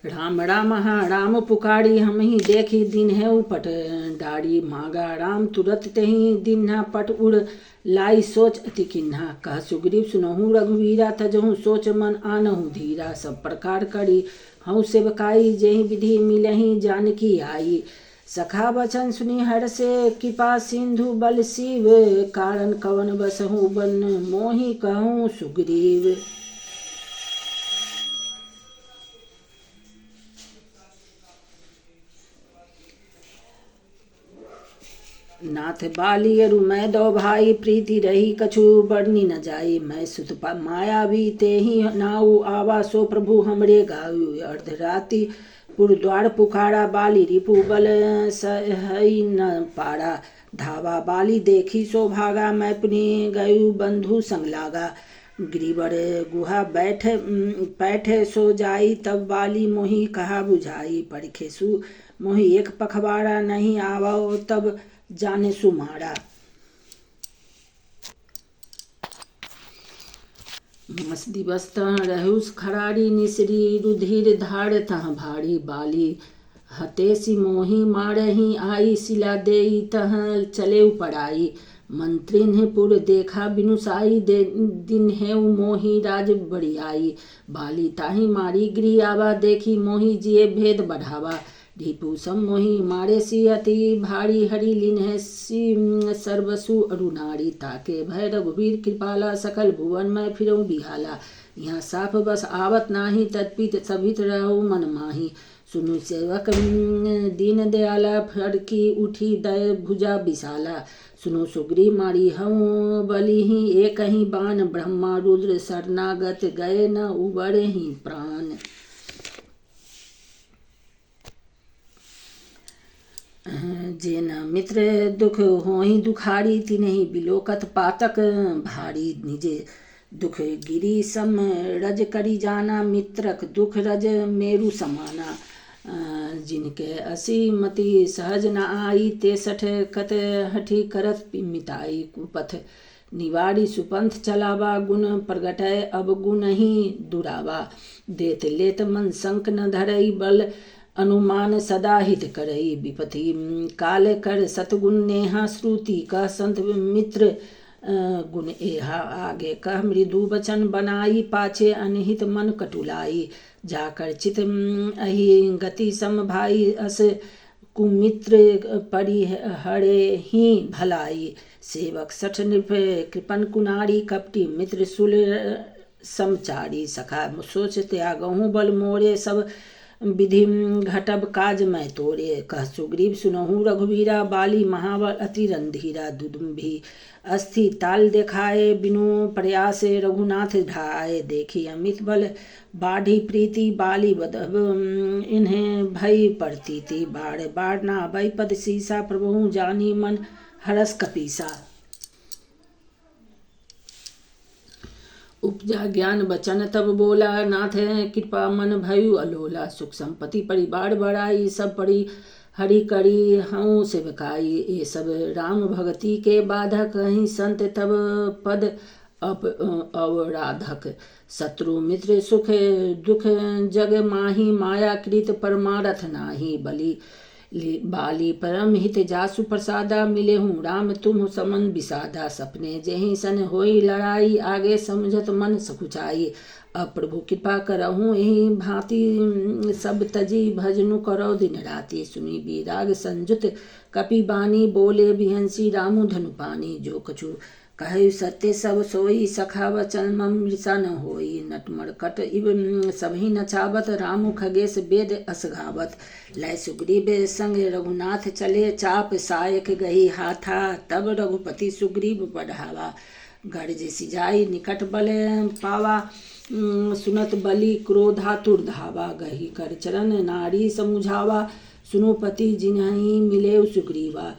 राम राम राम पुकारी हम ही देखी दिन है उपट डाड़ी मांगा राम तुरत तही दिन्हा पट उड़ लाई सोच अति किन्हा कह सुग्रीव सुनहु रघुवीरा तजहु सोच मन आनहु धीरा सब प्रकार करी हऊ सेवकाई जेहि विधि मिलहि जानकी आई सखा वचन सुनि हर्षे कृपा सिंधु बल शिव कारण कवन बसहु बन मोहि कहूँ सुग्रीव। नाथ बाली अरु मैं दो भाई प्रीति रही कछु बरनी न जाई मैं सुत मायावी ते ही नाऊ आवा सो प्रभु हमरे गाऊ अर्धराति पुर द्वार पुखारा बाली रिपु बल सही न पारा धावा बाली देखी सो भागा मैं पुनि गयु बंधु संग लागा गिरिवर गुहा बैठे सो जाई तब बाली मोहि कहा बुझाई परिखे सु मोहि एक पखवाड़ा नहीं आवो तब जाने सुमारा मस दिवस तह रहुस खराड़ी निसरी रुधिर धार तह भारी बाली हतेसी मोही मारही आई सिला देई तह चले पड़ाई मंत्रिन पुर देखा बिनुसाई दे दिन है मोही राज बड़ियाई बाली ताही मारी गृह आवा देखी मोही जिए भेद बढ़ावा ढीपू सम मोही मारे सी अति भारी हरि लीन है सी सर्वसु अरुणारी ताके भय रघुवीर कृपाला सकल भुवन में फिरऊ बिहाला यहाँ साफ बस आवत नाही तत्पित सभित रहु मन माही सुनु सेवक दीन दयाला फड़की उठी दय भुजा विशाला सुनो सुग्रीव मारी हूँ बलि ही एक ही बाण ब्रह्मा रुद्र शरणागत गए न उबरे ही प्राण। जेन मित्र दुख होहि दुखारी तिन्हि बिलोकत पातक भारी निजे दुख गिरी सम रज करी जाना मित्रक दुख रज मेरु समाना जिनके असी मति सहज न आई ते सठ कत हठी करत मिताई कुपथ निवारी सुपंथ चलावा गुण प्रगटय अब गुण ही दुरावा देत लेत मन संक न धरई बल अनुमान सदा हित करई विपति काल कर सतगुण नेहा श्रुति का संत मित्र गुण एहा आगे कह मृदु वचन बनाई पाछे अनहित मन कटुलाई जाकर चित अहि गति सम भाई अस कुमित्र परिहरे ही भलाई सेवक सठ नृप कृपन कुनारी कपटी मित्र सुल समचारी सखा सोच त्यागहु बल मोरे सब विधि घटब काज मैं तोरे कह सुग्रीव सुनहु रघुवीरा बाली महाबल अति रंधीरा दुदुम्भी अस्थि ताल देखाए बिनु प्रयास रघुनाथ ढाए देखी अमित बल बाढ़ी प्रीति बाली बदब इन्हें भई पड़ती थी बाढ़ बाढ़ना भई पद सीसा प्रभु जानी मन हरस कपीसा उपजा ज्ञान बचन तब बोला नाथ कृपा मन भयु अलोला सुख संपत्ति परिवार बढ़ाई सब पड़ी हरि करी हूँ सेवकाई ये सब राम भगति के बाधक कहीं संत तब पद अवराधक शत्रु मित्र सुख दुख जग माही माया कृत परमारथ नाही बलि बाली परम हित जासु प्रसादा मिले हूँ राम तुम समन विसादा सपने जेहि सन होई लड़ाई आगे समझत मन सकुचाई अब प्रभु कृपा करहूँ यही भांति सब तजी भजनु करो दिन राति सुनी विराग संजुत कपि बानी बोले बिहंसी रामु धनु पानी जो कछु कहे सत्य सब सोई सखा वचन मृषा न होई नटमरकट इव सभी नचावत रामु खगेश वेद असगावत लय सुग्रीव संग रघुनाथ चले चाप सायक गही हाथा तब रघुपति सुग्रीव बढ़ावा गर्ज सिजाई निकट बल पावा सुनत बलि क्रोधातुर धावा गही कर चरण नारी समुझावा सुनुपति जिन्हि मिले सुग्रीवा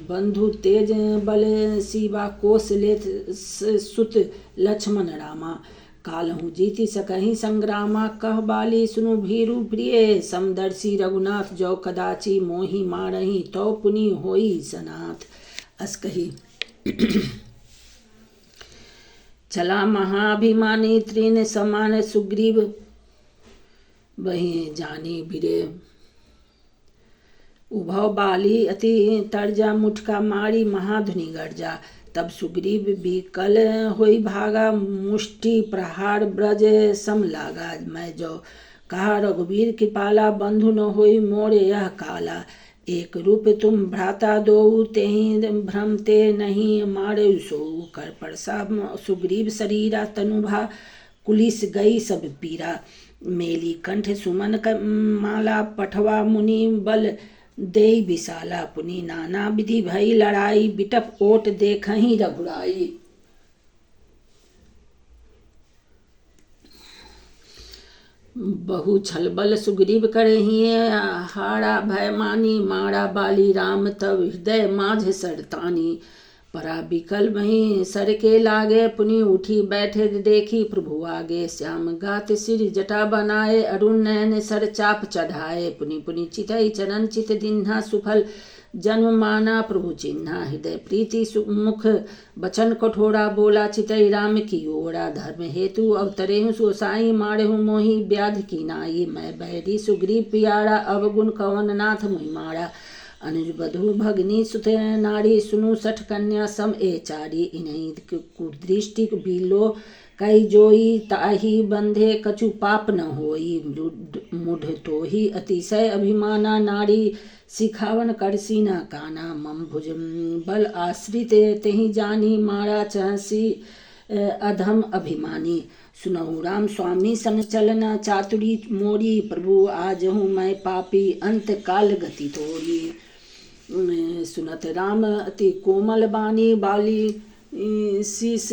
बंधु तेज बल शिवा कोस लेत सुत लक्ष्मण रामा कालहु जीति सकहि संग्रामा कह बाली सुनु भीरु प्रिय समदर्शी रघुनाथ जो कदाचि मोहि मारहि तो पुनि होई सनाथ अस कही चला महाभिमानी तृण समान सुग्रीव वही जानी बिरे। उभव बाली अति तर्जा मुठका मारी महाधुनि गर्जा। तब सुग्रीव विकल होई भागा, मुष्टि प्रहार ब्रज सम लागा। मैं जो कहा रघुवीर कृपाला, बंधु न होई मोरे यह काला। एक रूप तुम भ्राता दो, तेहि भ्रमते नहीं मारे सो। कर परसा सुग्रीव शरीरा, तनुभा कुलिस गई सब पीरा। मेली कंठ सुमन माला, पठवा मुनि बल देई विशाला। पुनि नाना विधि भई लड़ाई, बिटप ओट देखहि रघुराई। बहु छलबल सुग्रीव करहिए, हारा भय मानी। मारा बाली राम, तब हृदय माझ सरतानी। परा बिकल वहीं सर के लागे, पुनि उठी बैठे देखी प्रभु आगे। श्याम गात सिर जटा बनाए, अरुण नयन सर चाप चढ़ाए। पुनि पुनि चितई चरण चित दिन्हा, सुफल जन्म माना प्रभु चिन्हा। हृदय प्रीति सुमुख बचन कठोरा, बोला चितई राम की ओरा। धर्म हेतु अवतरेहु सोसाई, मारेहु मोहि व्याधि की नाई। मैं बैरी सुग्रीव पियारा, अवगुण कवन नाथ मुहि मारा। अनुज बधु भगनी सुत नारी, सुनु सठ कन्या सम ए चारी। इन्हीं कुदृष्टि बिलो कई जोई, ताही बंधे कछु पाप न होई। मुढ़ तो ही अतिशय अभिमाना, नारी सिखावन करसी न काना। मम भुज बल आश्रित तेहि जानी, मारा चहसी अधम अभिमानी। सुनहु राम स्वामी सन चलना, चातुरी मोरी। प्रभु आजहु मैं पापी, अंत काल गति तोरी। सुनत राम अति कोमल बानी, बाली शीस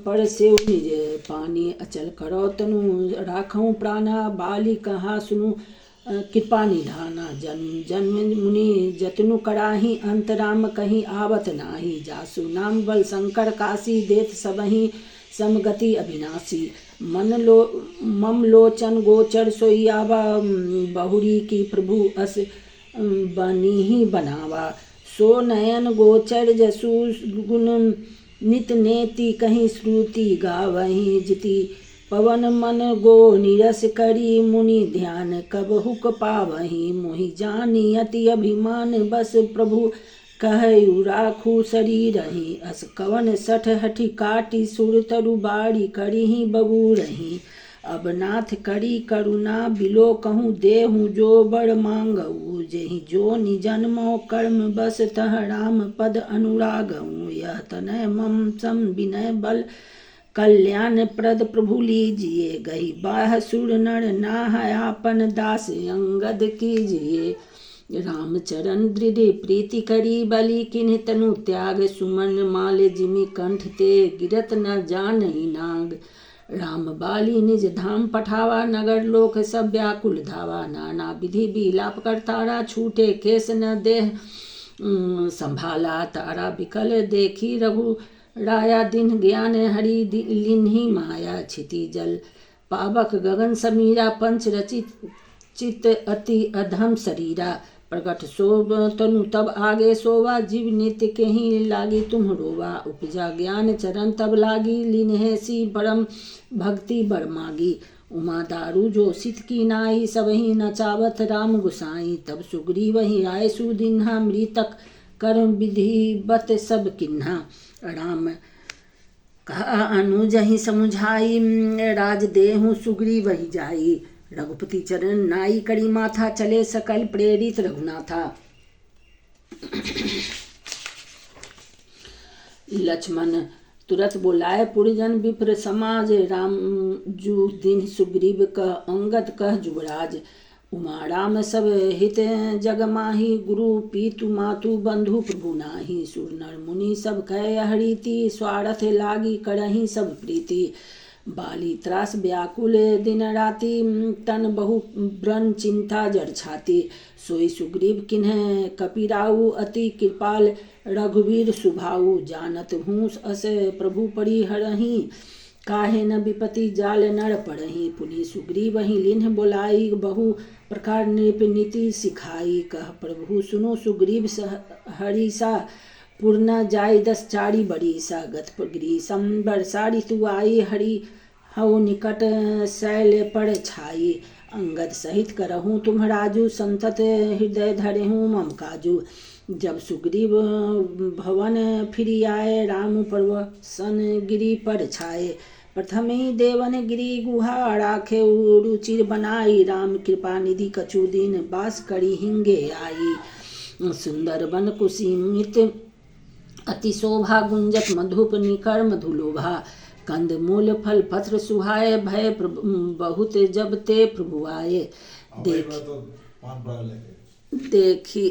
पर से निज पानी। अचल करो तनु राखऊं प्राणा, बाली कहा सुनु कृपा निधाना। जन्म जन्म मुनि जतनु कराही, अंत राम कहीं आवत नाही। जासु नाम बल शंकर काशी, देत सबहि समगति अविनाशी। मम लोचन गोचर सोई आवा, बहुरी की प्रभु अस बनी ही बनावा। सो नयन गोचर जसु गुण, नित नेति कहीं श्रुति गावहीं। जिति पवन मन गो निरस करी, मुनि ध्यान कब हुक पावहीं। मोहि जानी अति अभिमान, बस प्रभु कहु राखू शरीरहि। अस कवन सठ हठि काटी, सुर तरु बाड़ी करिहि बबूरहि। अब नाथ करी करुणा, बिलो कहूँ देहूँ जो बड़ मांगऊ। जेहि जो निजन्मो कर्म बस, तह राम पद अनुरागऊ। यह तनय मम सम विनय बल, कल्याण प्रद प्रभु लीजिए। गई बाह सुर नर नाह, आपन दास अंगद कीजिए। रामचरण दृढ़ प्रीति करी, बलि किन्ह तनु त्याग। सुमन माल जिमि कंठ ते, गिरत न जानहि नाग। राम बाली निज धाम पठावा, नगर लोक सब व्याकुल धावा। नाना विधि विलाप करतारा, छूटे केस न देह संभाला। तारा विकल देखी रघु राया, दिन ज्ञान हरि लिन्हि माया। क्षिति जल पावक गगन समीरा, पंच रचित चित अति अधम शरीरा। प्रकट शोभ तनु तब आगे सोवा, जीव नित्य के ही लागी तुम रोवा। उपजा ज्ञान चरण तब लागी, लिन्हेसी परम भक्ति बर मागी। उमा दारू जो सित की नाई, सबहि नचावत राम गुसाई। तब सुग्रीव वही आए सुदिन्हा, मृतक कर्म विधि बत सब किन्हा। राम कहा अनुजहि समुझाई, राज देहु सुग्रीव वही जाई। रघुपति चरण नाई करी माथा, चले सकल प्रेरित रघुनाथा। लक्ष्मण तुरत बोलाए पुरजन, विप्र समाज। राम जू दिन सुग्रीव कह, अंगद कह जुबराज। उमा राम सब हित जग माही, गुरु पीतु मातु बंधु प्रभु नाही। सुर नर मुनि सब कह हरिति, स्वार्थ लागी करहि सब प्रीति। बाली त्रास व्याकुल दिन राति, तन बहु व्रण चिंता जड़ छाती। सोई सुग्रीव किन्ह कपिराऊ, अति कृपाल रघुवीर सुभाऊ। जानत हूँ अस प्रभु परिहरहि, काहे न विपति जाल नर पड़हि। पुनि सुग्रीव वही लिन्ह बोलाई, बहु प्रकार नृप नीति सिखाई। कह प्रभु सुनो सुग्रीव हरिसा, पूर्ण जाय 10 चारी बरिसा। गत गृह बरसा ऋतु आई, हरि हऊ निकट शैल पर छाई। अंगद सहित करहूँ तुम राजू, संतत हृदय धरे हूँ मम काजू। जब सुग्रीव भवन फिरी आए, राम प्रवसन गिरि पर छाए। प्रथमे देवन गिरि गुहा, राखे रुचिर बनाई। राम कृपा निधि कछु दिन, बास करी हिंगे आई। सुंदर बन कुसीमित अति शोभा, गुंजत मधुप निकर मधुलोभा। कंद मूल फल पत्र सुहाए, भय बहुत जब ते प्रभु आए। देखी